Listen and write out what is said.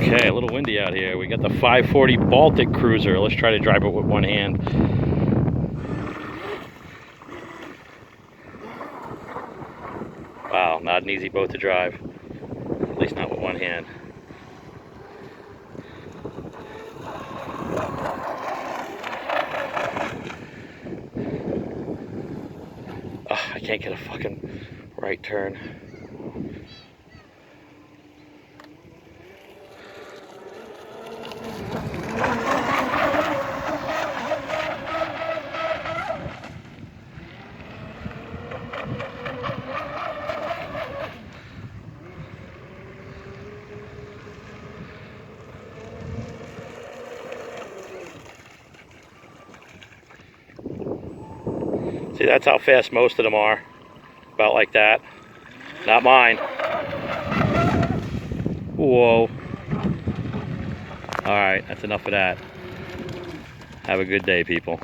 Okay, a little windy out here. We got the 540 Baltic cruiser. Let's try to drive it with one hand. Wow, not an easy boat to drive. At least not with one hand. Oh, I can't get a fucking right turn. See, that's how fast most of them are. About like that. Not mine. Whoa. Alright, that's enough of that. Have a good day, people.